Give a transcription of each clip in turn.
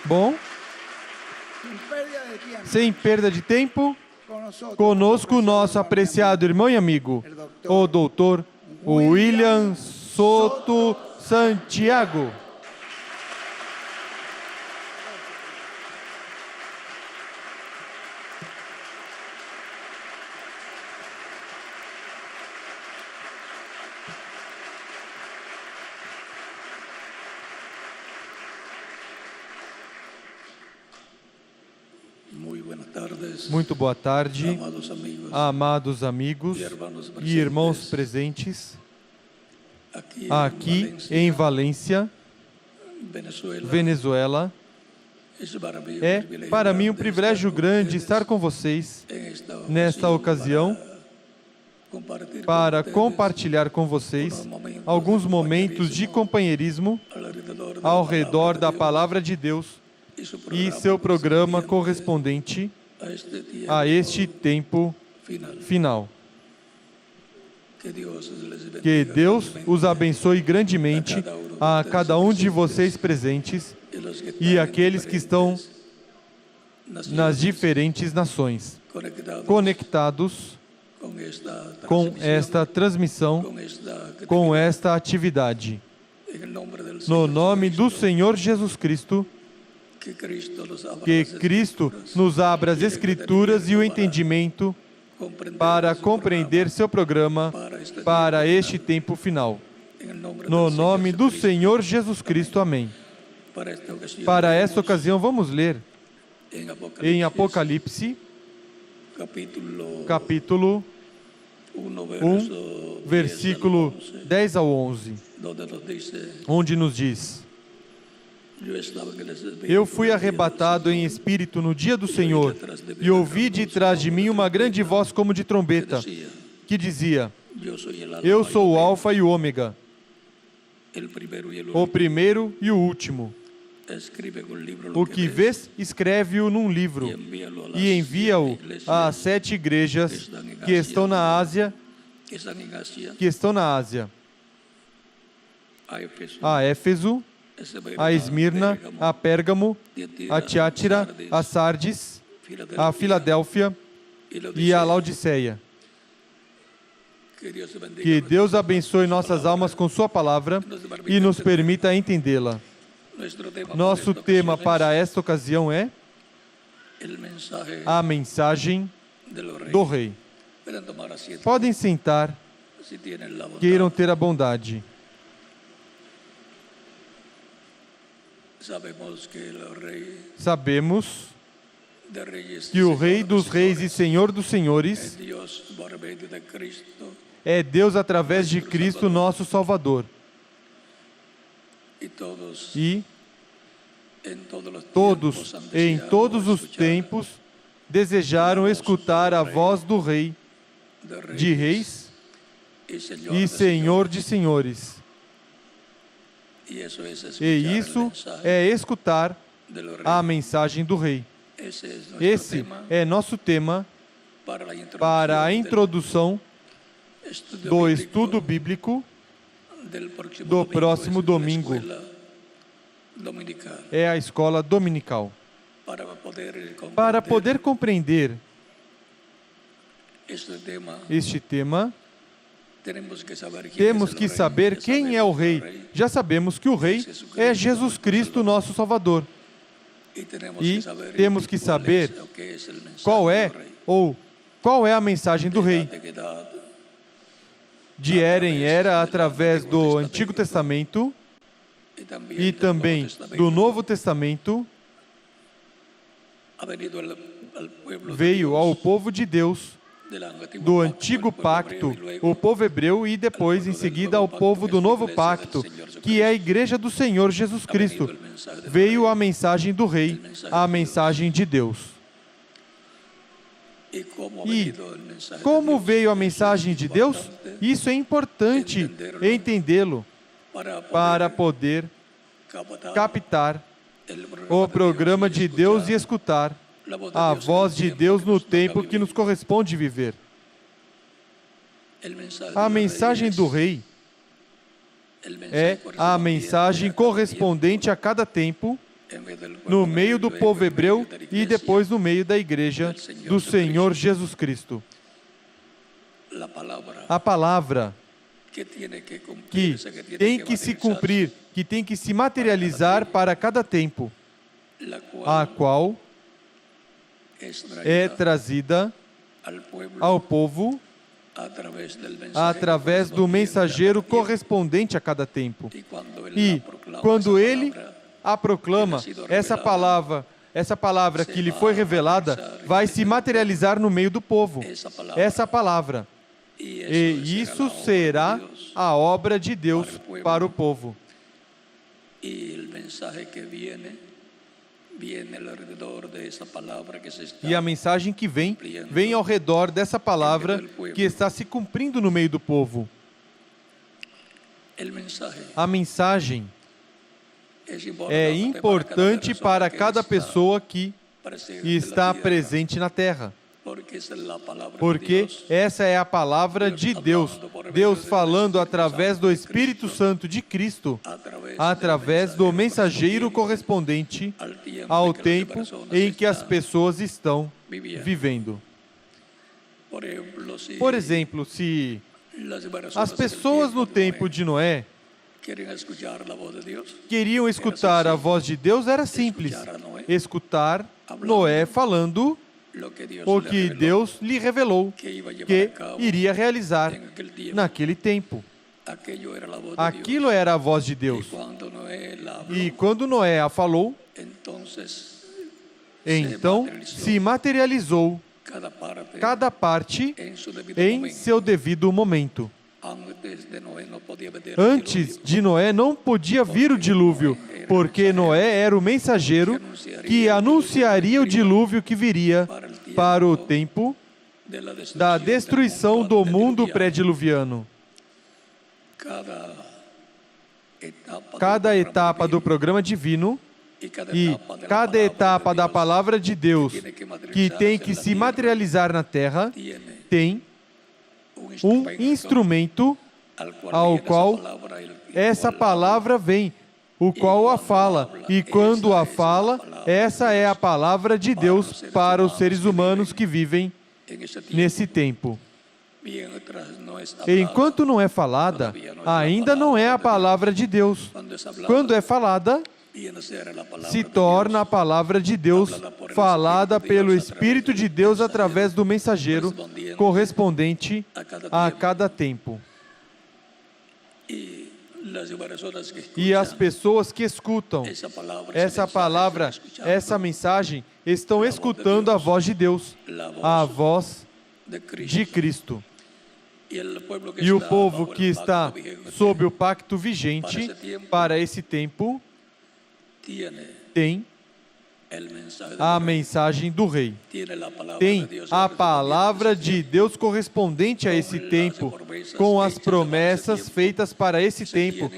Bom, sem perda de tempo, conosco nosso apreciado irmão e amigo, o doutor William Soto Santiago. Muito boa tarde, amados amigos e irmãos presentes aqui em Valência, Venezuela. É para mim um privilégio grande estar com vocês nesta ocasião para compartilhar com vocês alguns momentos de companheirismo ao redor da Palavra de Deus e seu programa correspondente a este tempo final. Que Deus os abençoe grandemente a cada um de vocês presentes e aqueles que estão nas diferentes nações, conectados com esta transmissão, com esta atividade. No nome do Senhor Jesus Cristo, que Cristo nos abra as Escrituras e o entendimento para compreender seu programa para este tempo final. No nome do Senhor Jesus Cristo, amém. Para esta ocasião, vamos ler em Apocalipse, capítulo 1, versículo 10 ao 11, onde nos diz: Eu fui arrebatado em espírito no dia do Senhor, e ouvi de trás de mim uma grande voz como de trombeta, que dizia: Eu sou o Alfa e o Ômega, o primeiro e o último. O que vês, escreve-o num livro, e envia-o às 7 igrejas que estão na Ásia, a Éfeso, a Esmirna, a Pérgamo, a Tiátira, a Sardes, a Filadélfia e a Laodiceia. Que Deus abençoe nossas almas com sua palavra e nos permita entendê-la. Nosso tema para esta ocasião é a mensagem do Rei. Podem sentar, queiram ter a bondade. Sabemos que o Rei dos Reis e Senhor dos Senhores é Deus através de Cristo, nosso Salvador. E todos, em todos os tempos, desejaram escutar a voz do Rei, de Reis e Senhor de Senhores. E isso é escutar a mensagem do Rei. Esse é nosso tema para a introdução do estudo bíblico do próximo domingo. É a escola dominical. Para poder compreender este tema, temos que saber quem é o Rei. Já sabemos que o Rei é Jesus Cristo, nosso Salvador. E temos que saber qual é a mensagem do Rei. De era em era, através do Antigo Testamento e também do Novo Testamento, veio ao povo de Deus do Antigo Pacto, o povo hebreu, e depois, em seguida, ao povo do Novo Pacto, que é a Igreja do Senhor Jesus Cristo. Veio a mensagem do Rei, a mensagem de Deus. E como veio a mensagem de Deus? Isso é importante entendê-lo para poder captar o programa de Deus e escutar a voz de Deus no tempo que nos corresponde viver. A mensagem do Rei é a mensagem correspondente a cada tempo no meio do povo hebreu e depois no meio da igreja do Senhor Jesus Cristo. A palavra que tem que se cumprir, que tem que se materializar para cada tempo, a qual é trazida ao povo através do mensageiro correspondente a cada tempo. E quando ele a proclama, essa palavra que lhe foi revelada vai se materializar no meio do povo. Essa palavra. E isso será a obra de Deus para o povo. E a mensagem que vem ao redor dessa palavra que está se cumprindo no meio do povo. A mensagem é importante para cada pessoa que está presente na terra. Porque essa é a palavra de Deus. Deus falando através do Espírito Santo de Cristo, através do mensageiro correspondente ao tempo em que as pessoas estão vivendo. Por exemplo, se as pessoas no tempo de Noé queriam escutar a voz de Deus, era simples. Escutar Noé falando o que Deus lhe revelou que iria realizar naquele tempo. Aquilo era a voz de Deus. E quando Noé a falou, então se materializou cada parte em seu devido momento. Antes de Noé não podia vir o dilúvio, porque Noé era o mensageiro que anunciaria o dilúvio que viria para o tempo da destruição do mundo pré-diluviano. Cada etapa do programa divino e cada etapa da palavra de Deus que tem que se materializar na terra tem um instrumento ao qual essa palavra vem, o qual a fala. E quando a fala, essa é a palavra de Deus para os seres humanos que vivem nesse tempo. Enquanto não é falada, ainda não é a palavra de Deus. Quando é falada, se torna a palavra de Deus falada pelo Espírito de Deus através do mensageiro correspondente a cada tempo. E as pessoas que escutam essa palavra, essa mensagem, estão escutando a voz de Deus, a voz de Cristo. E o povo que está sob o pacto vigente para esse tempo tem a mensagem do Rei. Tem a palavra de Deus correspondente a esse tempo, com as promessas feitas para esse tempo,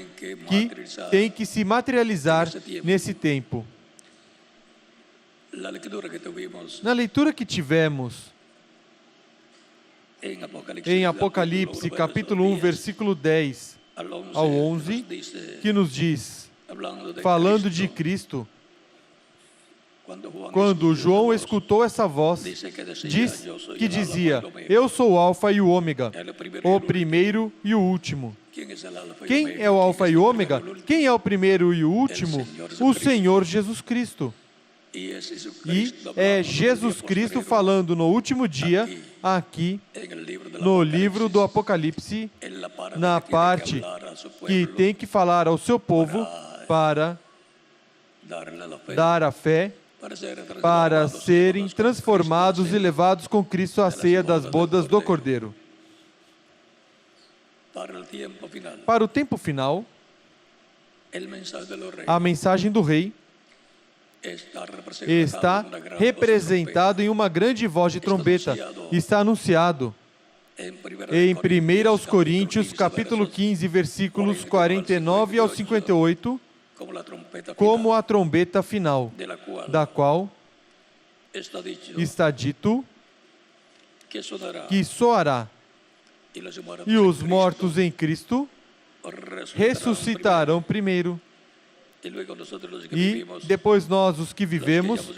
que tem que se materializar nesse tempo. Na leitura que tivemos em Apocalipse, capítulo 1, versículo 10 ao 11, que nos diz, falando de Cristo, quando João escutou essa voz, diz que dizia, eu sou o Alfa e o Ômega, o primeiro e o último. Quem é o Alfa e o Ômega? Quem é o primeiro e o último? O Senhor Jesus Cristo. E é Jesus Cristo falando no último dia, aqui, no livro do Apocalipse, na parte que tem que falar ao seu povo para dar a fé, para serem transformados e levados com Cristo à ceia das bodas do Cordeiro. Para o tempo final, a mensagem do Rei está representado em uma grande voz de trombeta. Está anunciado em 1 aos Coríntios, capítulo 15, versículos 49 ao 58, como a trombeta final, da qual está dito que soará, e os mortos em Cristo ressuscitarão primeiro. E depois nós, os que vivemos,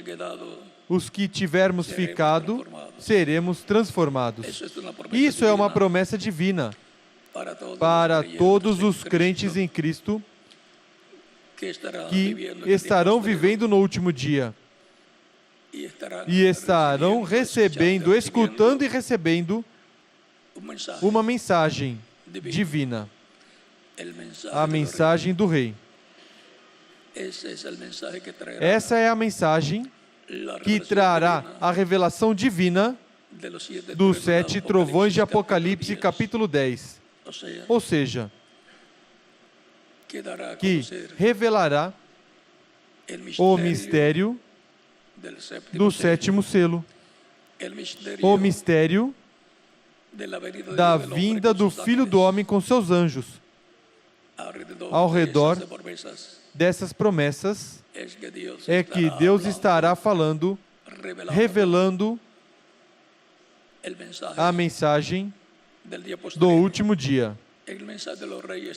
os que tivermos ficado, seremos transformados. Isso é uma promessa divina para todos os crentes em Cristo que estarão vivendo no último dia e estarão recebendo, escutando e recebendo uma mensagem divina, a mensagem do Rei. Essa é a mensagem que trará a revelação divina dos 7 trovões de Apocalipse, capítulo 10. Ou seja, que revelará o mistério do 7º selo, o mistério da vinda do Filho do Homem com seus anjos. Ao redor dessas promessas é que Deus estará falando, revelando a mensagem do último dia.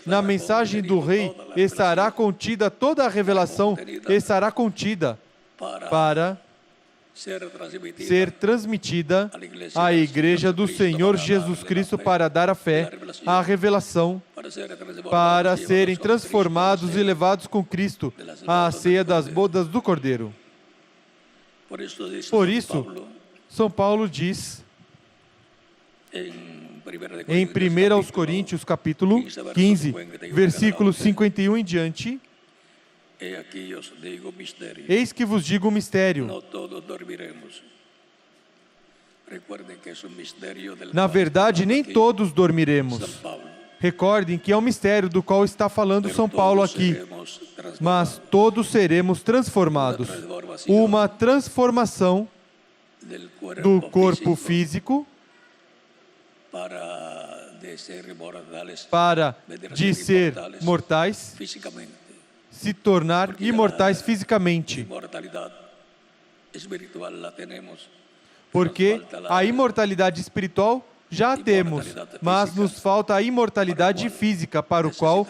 Na mensagem do Rei estará contida toda a revelação, estará contida para ser transmitida à Igreja do Senhor Jesus Cristo para dar a fé, a revelação, para serem transformados e levados com Cristo à ceia das bodas do Cordeiro. Por isso, São Paulo diz em 1 Coríntios, capítulo 15, versículos 51 em diante: eis que vos digo um mistério. Na verdade, nem todos dormiremos. Recordem que é um mistério do qual está falando São Paulo aqui. Mas todos seremos transformados. Uma transformação do corpo físico para de ser mortais se tornar imortais fisicamente. Porque a imortalidade espiritual já a temos, mas nos falta a imortalidade física, para o qual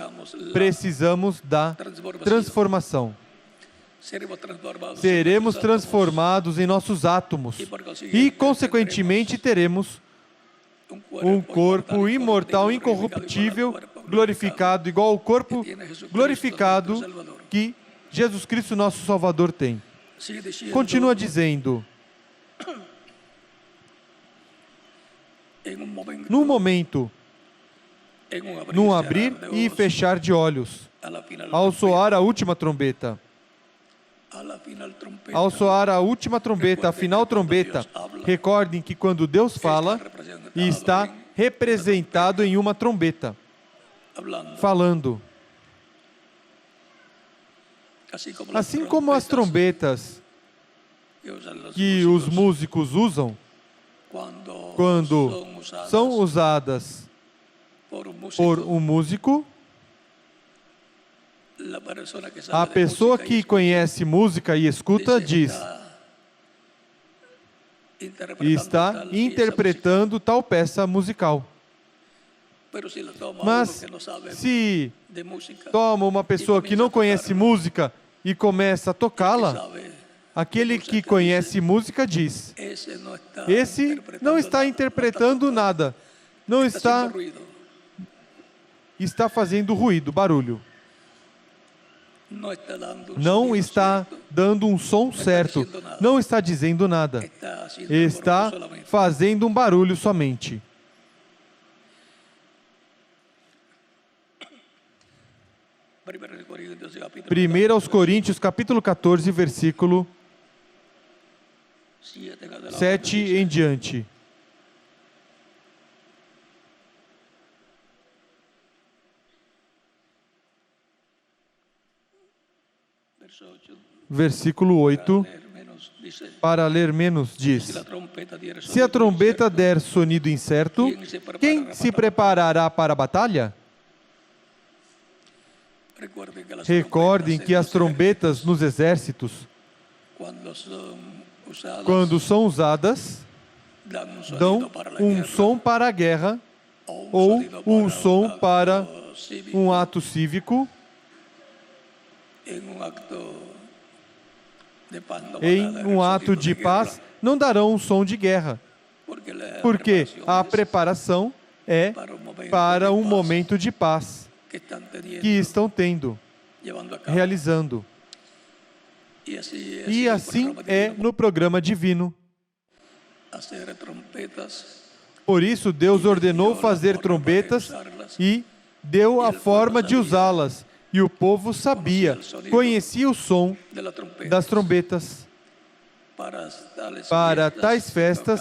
precisamos da transformação. Seremos transformados em nossos átomos e, consequentemente, teremos um corpo imortal, incorruptível, glorificado, igual ao corpo glorificado que Jesus Cristo, nosso Salvador, tem. Continua dizendo: num momento, num abrir e fechar de olhos, ao soar a última trombeta. Ao soar a última trombeta, a final trombeta, recordem que quando Deus fala, está representado em uma trombeta, falando. Assim como as trombetas que os músicos usam, quando são usadas por um músico, a pessoa que conhece música e escuta diz: está interpretando tal peça musical. Mas se toma uma pessoa que não conhece música e começa a tocá-la, aquele que conhece música diz: esse não está interpretando nada, não está fazendo ruído, barulho. Não está dando um som certo, não está dizendo nada, está fazendo um barulho somente. Primeiro aos Coríntios, capítulo 14, versículo 7 em diante. Versículo 8, para ler menos, diz: se a trombeta der sonido incerto, quem se preparará para a batalha? Recordem que as trombetas nos exércitos, quando são usadas, dão um som para a guerra ou um som para um ato cívico Em um ato de paz, não darão um som de guerra, porque a preparação é para um momento de paz que estão tendo, realizando. E assim é no programa divino. Por isso, Deus ordenou fazer trombetas e deu a forma de usá-las. E o povo sabia, conhecia o som das trombetas. Para tais festas,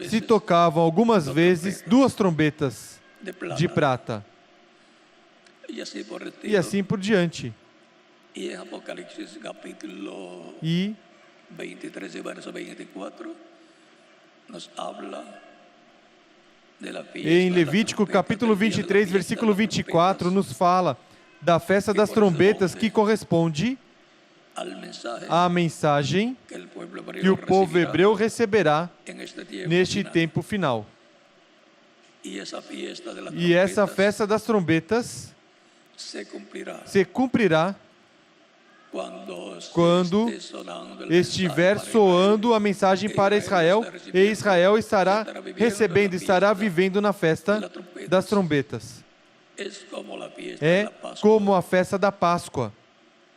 se tocavam algumas vezes 2 trombetas de prata. E assim por diante. E em Apocalipse capítulo 23, verso 24, nos habla em Levítico capítulo 23, versículo 24, nos fala da festa das trombetas, que corresponde à mensagem que o povo hebreu receberá neste tempo final. E essa festa das trombetas se cumprirá quando estiver soando a mensagem para Israel, e Israel estará recebendo, estará vivendo na festa das trombetas. É como a festa da Páscoa,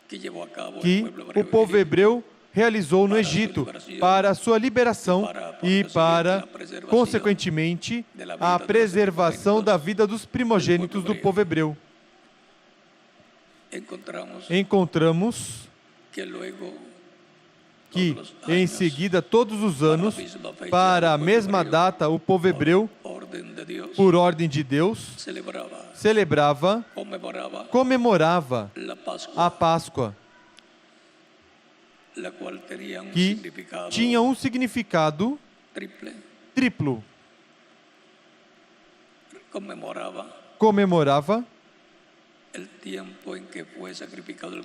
que o povo hebreu realizou no Egito para a sua liberação e para, consequentemente, a preservação da vida dos primogênitos do povo hebreu. Encontramos que, em seguida, todos os anos, para a mesma data, o povo hebreu, por ordem de Deus, celebrava, comemorava a Páscoa, que tinha um significado triplo. Comemorava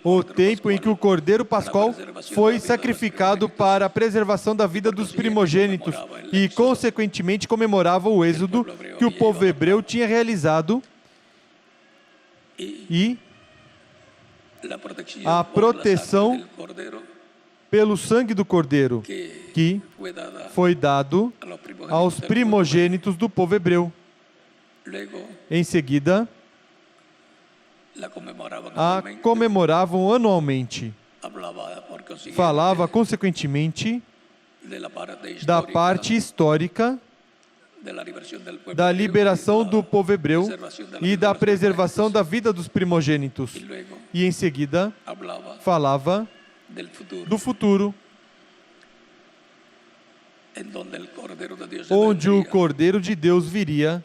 o tempo em que o Cordeiro Pascual foi sacrificado para a preservação da vida dos primogênitos e, consequentemente, comemorava o êxodo que o povo hebreu tinha realizado e a proteção pelo sangue do Cordeiro que foi dado aos primogênitos do povo hebreu. Em seguida, a comemoravam anualmente. Falava, consequentemente, da parte histórica da liberação do povo hebreu e da preservação da vida dos primogênitos. E, em seguida, falava do futuro, onde o Cordeiro de Deus viria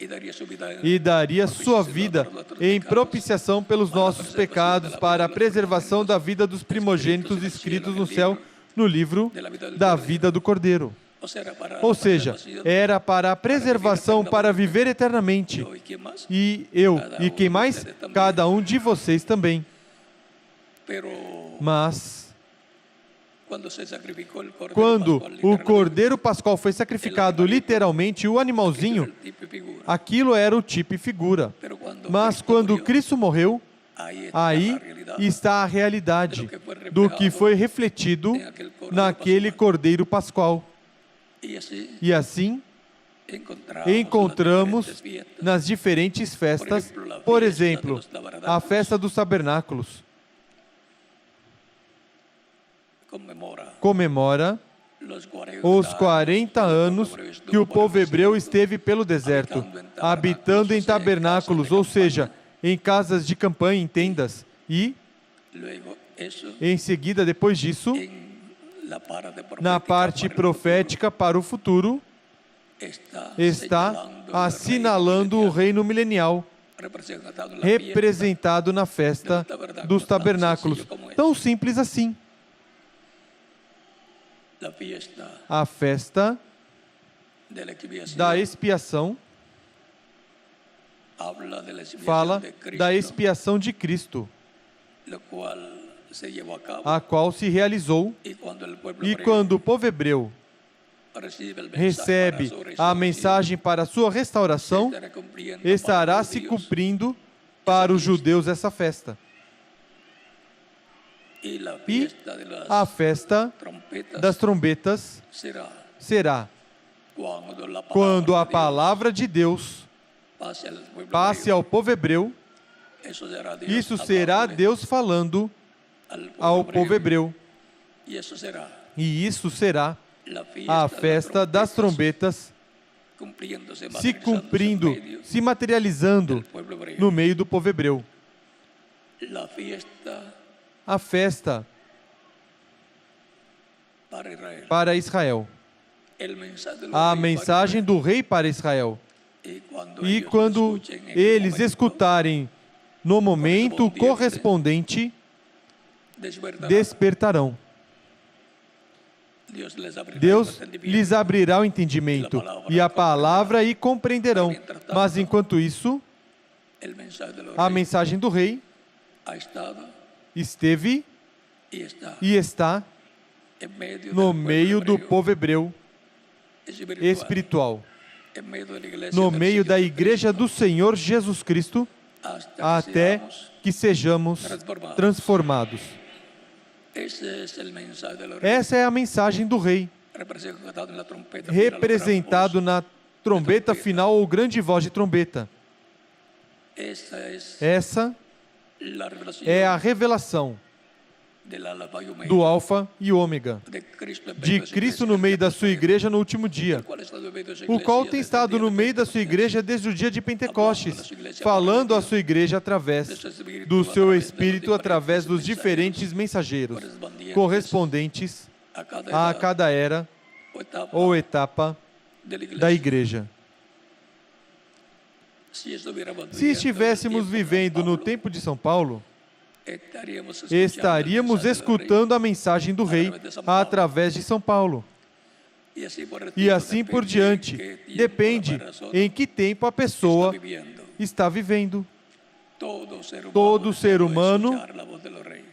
e daria sua vida em propiciação pelos nossos pecados para a preservação da vida dos primogênitos escritos no céu, no livro da vida do Cordeiro. Ou seja, era para a preservação, para viver eternamente. E eu, e quem mais? Cada um de vocês também. Mas quando o Cordeiro Pascual foi sacrificado, literalmente, o animalzinho, aquilo era o tipo e figura. Mas quando Cristo morreu, aí está a realidade do que foi refletido naquele Cordeiro Pascual. E assim, encontramos nas diferentes festas, por exemplo, a festa dos tabernáculos. Comemora os 40 anos que o povo hebreu esteve pelo deserto, habitando em tabernáculos, ou seja, em casas de campanha, em tendas. E, em seguida, depois disso, na parte profética para o futuro, está assinalando o reino milenial, representado na festa dos tabernáculos. Tão simples assim. A festa da expiação fala da expiação de Cristo, a qual se realizou, e quando o povo hebreu recebe a mensagem para a sua restauração, estará se cumprindo para os judeus essa festa. E a festa das trombetas será quando a palavra de Deus passe ao povo hebreu. Isso será Deus falando ao povo hebreu. E isso será a festa das trombetas se cumprindo, se materializando no meio do povo hebreu. A festa para Israel. A mensagem do rei para Israel. E quando eles escutarem no momento correspondente, despertarão. Deus lhes abrirá o entendimento e a palavra e compreenderão. Mas enquanto isso, a mensagem do rei esteve e está no meio do povo hebreu espiritual, no meio da igreja do Senhor Jesus Cristo, até que sejamos transformados. Essa é a mensagem do rei, representado na trombeta final ou grande voz de trombeta. Essa é a revelação do Alfa e Ômega, de Cristo no meio da sua igreja no último dia, o qual tem estado no meio da sua igreja desde o dia de Pentecostes, falando à sua igreja através do seu Espírito, através dos diferentes mensageiros, correspondentes a cada era ou etapa da igreja. Se estivéssemos vivendo no tempo de São Paulo, estaríamos escutando a mensagem do rei através de São Paulo. E assim por diante. Depende em que tempo a pessoa está vivendo. Todo ser humano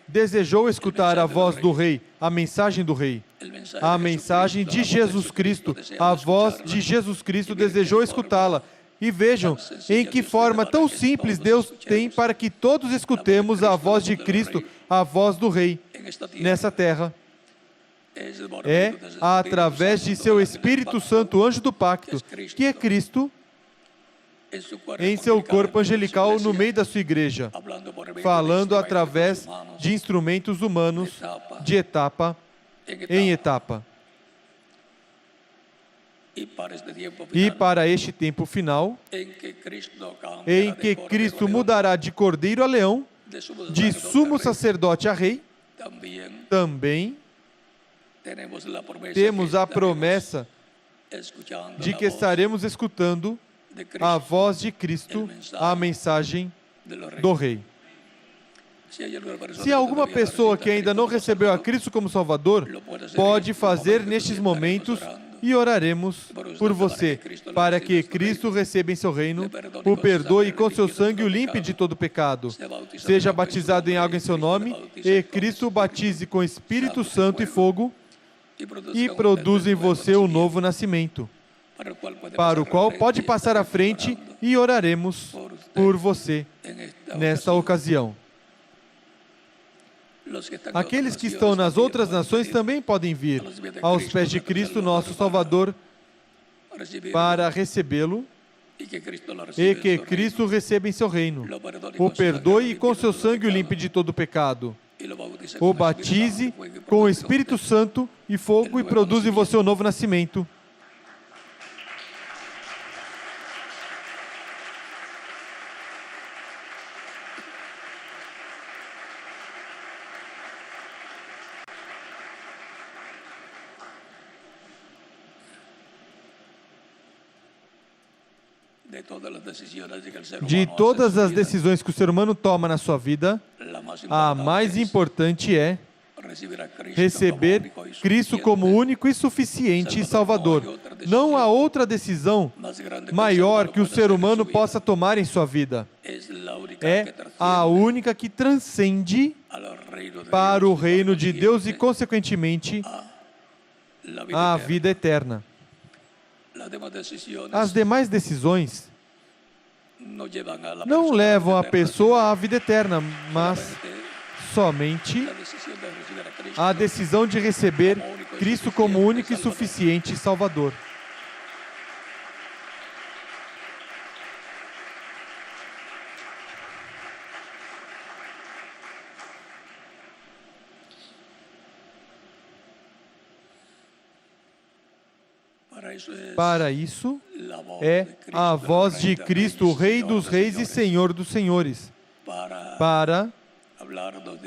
desejou escutar a voz do rei, a mensagem do rei, a mensagem de Jesus Cristo. A voz de Jesus Cristo desejou escutá-la. E vejam em que forma tão simples Deus tem para que todos escutemos a voz de Cristo, a voz do Rei, nessa terra. É através de seu Espírito Santo, anjo do pacto, que é Cristo, em seu corpo angelical no meio da sua igreja, falando através de instrumentos humanos, de etapa em etapa. E para este tempo final, em que Cristo mudará de cordeiro a leão, de sumo sacerdote a rei, também temos a promessa de que estaremos escutando a voz de Cristo, a mensagem do rei. Se alguma pessoa que ainda não recebeu a Cristo como Salvador, pode fazer nestes momentos e oraremos por você, para que Cristo receba em seu reino, o perdoe e com seu sangue o limpe de todo pecado. Seja batizado em água em seu nome, e Cristo o batize com Espírito Santo e fogo, e produza em você o novo nascimento, para o qual pode passar à frente e oraremos por você nesta ocasião. Aqueles que estão nas outras nações também podem vir aos pés de Cristo, nosso Salvador, para recebê-lo e que Cristo receba em seu reino, o perdoe e com seu sangue o limpe de todo pecado, o batize com o Espírito Santo e fogo e produza em você o novo nascimento. De todas as decisões que o ser humano toma na sua vida, a mais importante é receber Cristo como único e suficiente Salvador. Não há outra decisão maior que o ser humano possa tomar em sua vida. É a única que transcende para o reino de Deus e, consequentemente, a vida eterna. As demais decisões não levam a pessoa à vida eterna, mas somente la decisión de recibir a Cristo a decisão de receber Cristo como único e suficiente Salvador. Para isso é a voz de Cristo, o Rei dos Reis e Senhor dos Senhores, para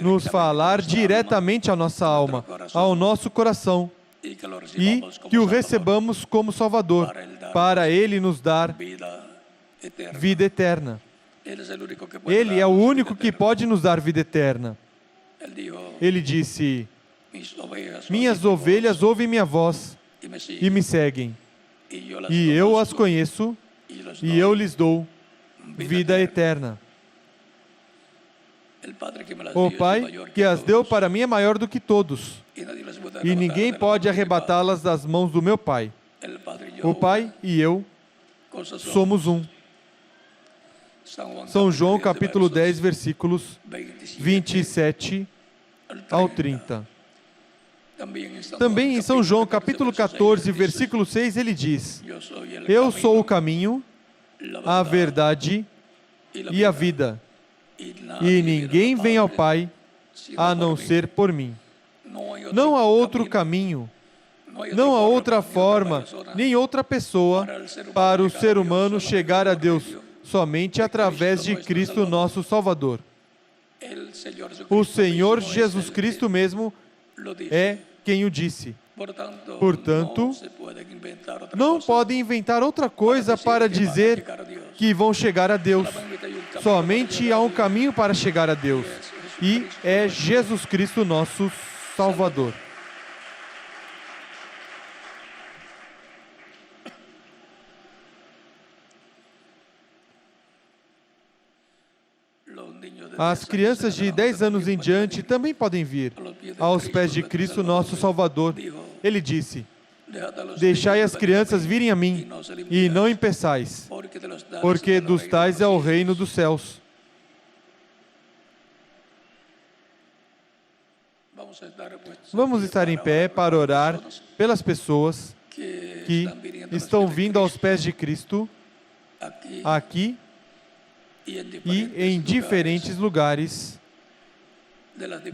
nos falar diretamente à nossa alma, ao nosso coração, e que o recebamos como Salvador, para Ele nos dar vida eterna. Ele é o único que pode nos dar vida eterna. Ele disse: minhas ovelhas ouvem minha voz e me seguem, e eu as conheço, e eu lhes dou vida eterna. O Pai que as deu para mim é maior do que todos, e ninguém pode arrebatá-las das mãos do meu Pai. O Pai e eu somos um. São João capítulo 10, versículos 27 ao 30. Também em São João capítulo 14, versículo 6, ele diz: eu sou o caminho, a verdade e a vida, e ninguém vem ao Pai a não ser por mim. Não há outro caminho, não há outra forma, nem outra pessoa para o ser humano chegar a Deus, somente através de Cristo nosso Salvador. O Senhor Jesus Cristo mesmo é quem o disse. Portanto, não podem inventar outra coisa para dizer que vão chegar a Deus. Somente há um caminho para chegar a Deus, e é Jesus Cristo nosso Salvador. As crianças de 10 anos em diante também podem vir aos pés de Cristo nosso Salvador. Ele disse: deixai as crianças virem a mim, e não impeçais, porque dos tais é o reino dos céus. Vamos estar em pé para orar pelas pessoas que estão vindo aos pés de Cristo, aqui e em diferentes lugares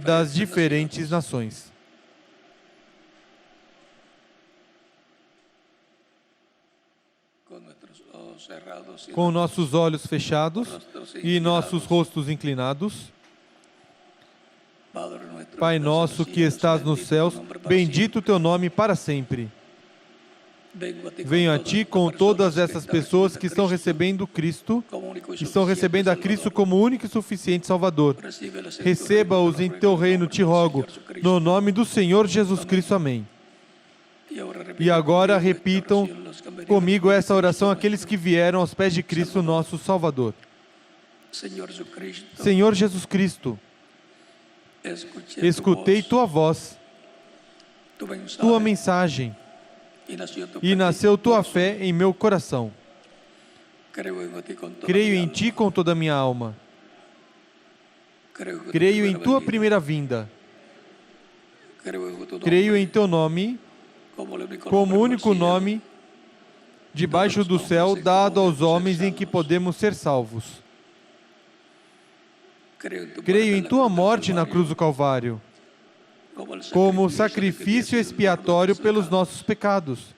das diferentes nações. Com nossos olhos fechados e nossos rostos inclinados, Pai nosso que estás nos céus, bendito o teu nome para sempre. Venho a Ti com todas essas pessoas que estão recebendo Cristo, que estão recebendo a Cristo como único e suficiente Salvador. Receba-os em Teu reino, te rogo, no nome do Senhor Jesus Cristo. Amém. E agora repitam comigo essa oração aqueles que vieram aos pés de Cristo, nosso Salvador. Senhor Jesus Cristo, escutei Tua voz, Tua mensagem, e nasceu Tua fé em meu coração. Creio em Ti com toda a minha alma. Creio em Tua primeira vinda. Creio em Teu nome, como único nome debaixo do céu dado aos homens em que podemos ser salvos. Creio em Tua morte na cruz do Calvário, como sacrifício expiatório pelos nossos pecados.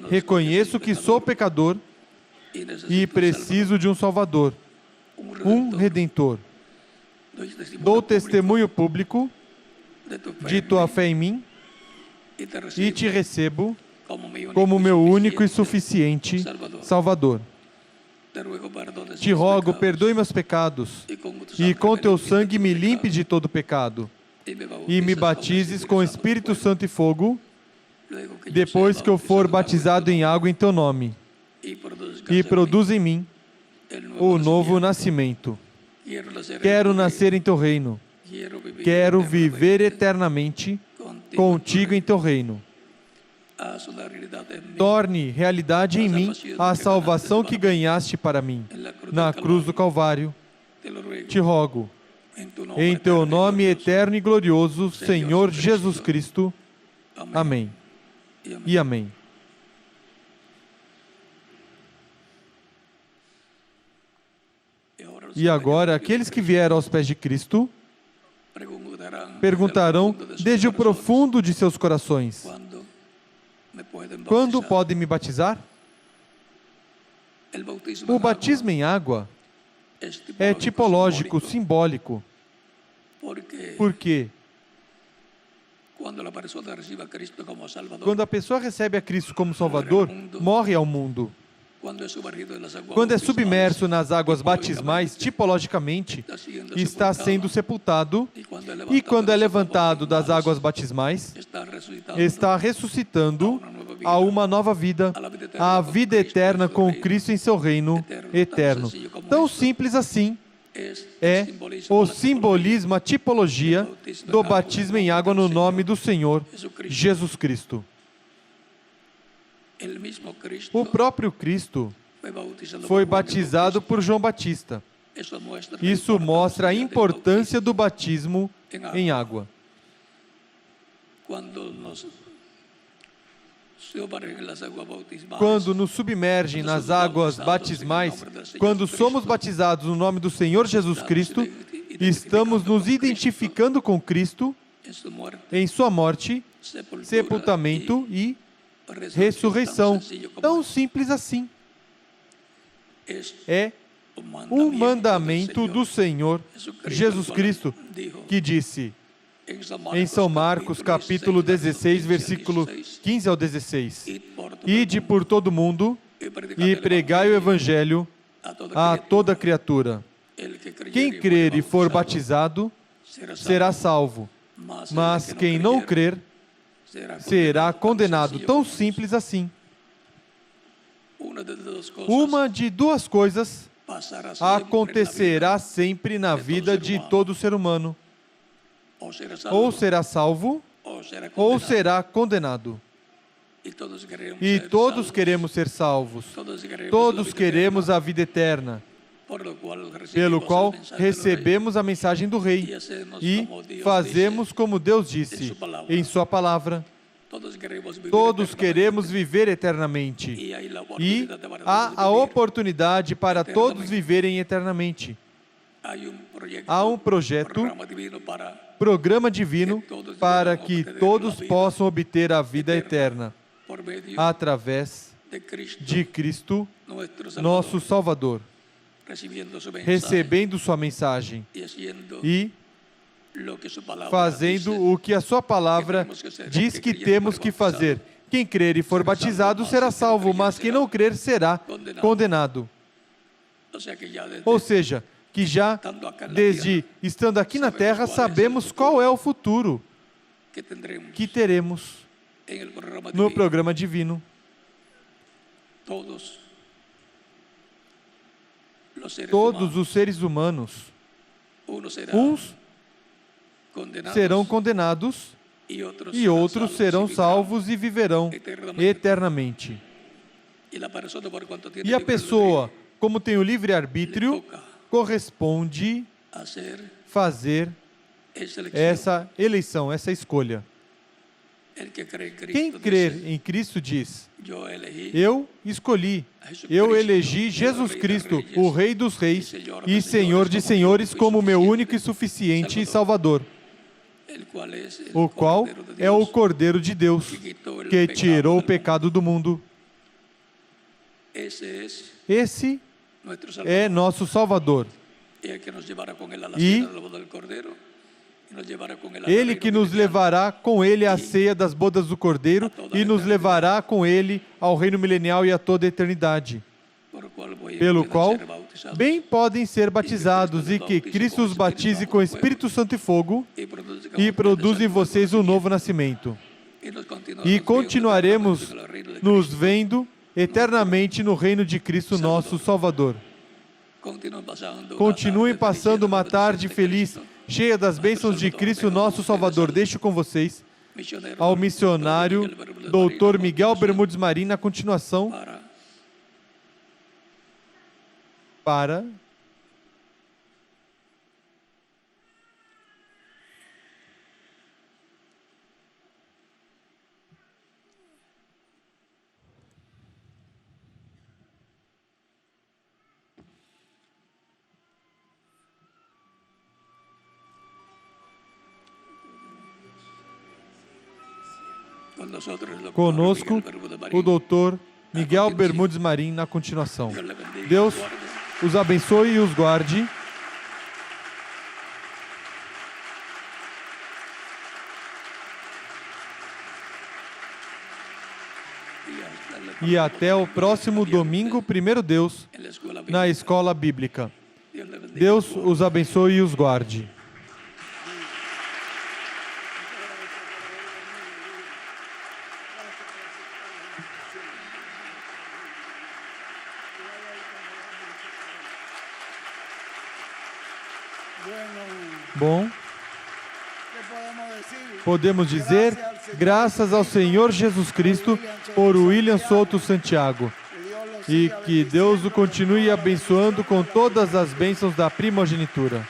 Reconheço que sou pecador e preciso de um Salvador, um Redentor. Dou testemunho público de Tua fé em mim e Te recebo como meu único e suficiente Salvador. Te rogo, perdoe meus pecados e com Teu sangue me limpe de todo pecado. E me batizes com Espírito Santo e fogo, depois que eu for batizado em água em Teu nome, e produz em mim o novo nascimento. Quero nascer em Teu reino, quero viver eternamente contigo em Teu reino. Torne realidade em mim a salvação que ganhaste para mim, na cruz do Calvário. Te rogo, Em teu nome eterno e glorioso, Senhor Jesus Cristo. Amém. E amém. E agora, aqueles que vieram aos pés de Cristo perguntarão desde o profundo de seus corações: quando podem me batizar? O batismo em água é tipológico, simbólico. Porque quando a pessoa recebe a Cristo como Salvador, morre ao mundo. Quando é submerso nas águas batismais, tipologicamente, está sendo sepultado, e quando é levantado das águas batismais, está ressuscitando a uma nova vida, a vida eterna com Cristo em seu reino eterno. Tão simples assim é o simbolismo, a tipologia do batismo em água no nome do Senhor Jesus Cristo. O próprio Cristo foi batizado por João Batista. Isso mostra a importância do batismo em água. Quando nos submergem nas águas batismais, quando somos batizados no nome do Senhor Jesus Cristo, estamos nos identificando com Cristo em sua morte, sepultamento e ressurreição. Tão simples assim. É um mandamento do Senhor Jesus Cristo, que disse em São Marcos, capítulo 16, versículo 15 ao 16: Ide por todo mundo e pregai o Evangelho a toda criatura. Quem crer e for batizado será salvo, mas quem não crer será condenado. Tão simples assim. Uma de duas coisas acontecerá sempre na vida de todo ser humano: ou será salvo, ou será condenado. E todos queremos ser salvos. Todos queremos a vida eterna, pelo qual recebemos a mensagem do Rei e fazemos como Deus disse em sua palavra. Todos queremos viver eternamente e há a oportunidade para todos viverem eternamente. Há um projeto, programa divino, para que todos possam obter a vida eterna através de Cristo, nosso Salvador, recebendo sua mensagem e fazendo o que a sua palavra diz que temos que fazer. Quem crer e for batizado será salvo, mas quem não crer será condenado. Ou seja, que já desde estando aqui na terra sabemos qual é o futuro que teremos no programa divino. Todos os seres humanos, uns serão condenados e outros serão salvos e viverão eternamente. E a pessoa, como tem o livre-arbítrio, corresponde fazer essa eleição, essa escolha. Quem crer em Cristo diz: eu escolhi, eu elegi Jesus Cristo, o Rei dos Reis e Senhor de Senhores, como meu único e suficiente Salvador, o qual é o Cordeiro de Deus, que tirou o pecado do mundo. Esse é nosso Salvador. E Ele que nos levará com Ele à ceia das bodas do Cordeiro e nos levará com Ele ao reino milenial e a toda a eternidade, pelo qual bem podem ser batizados e que Cristo os batize com Espírito Santo e fogo e produza em vocês um novo nascimento. E continuaremos nos vendo eternamente no reino de Cristo, nosso Salvador. Continuem passando uma tarde feliz, cheia das bênçãos de Cristo, nosso Salvador. Deixo com vocês ao missionário Dr. Miguel Bermudes Marim na continuação para Conosco, o doutor Miguel Bermudes Marim, na continuação. Deus os abençoe e os guarde. E até o próximo domingo, primeiro Deus, na escola bíblica. Deus os abençoe e os guarde. Bom, podemos dizer, graças ao Senhor Jesus Cristo, por William Souto Santiago. E que Deus o continue abençoando com todas as bênçãos da primogenitura.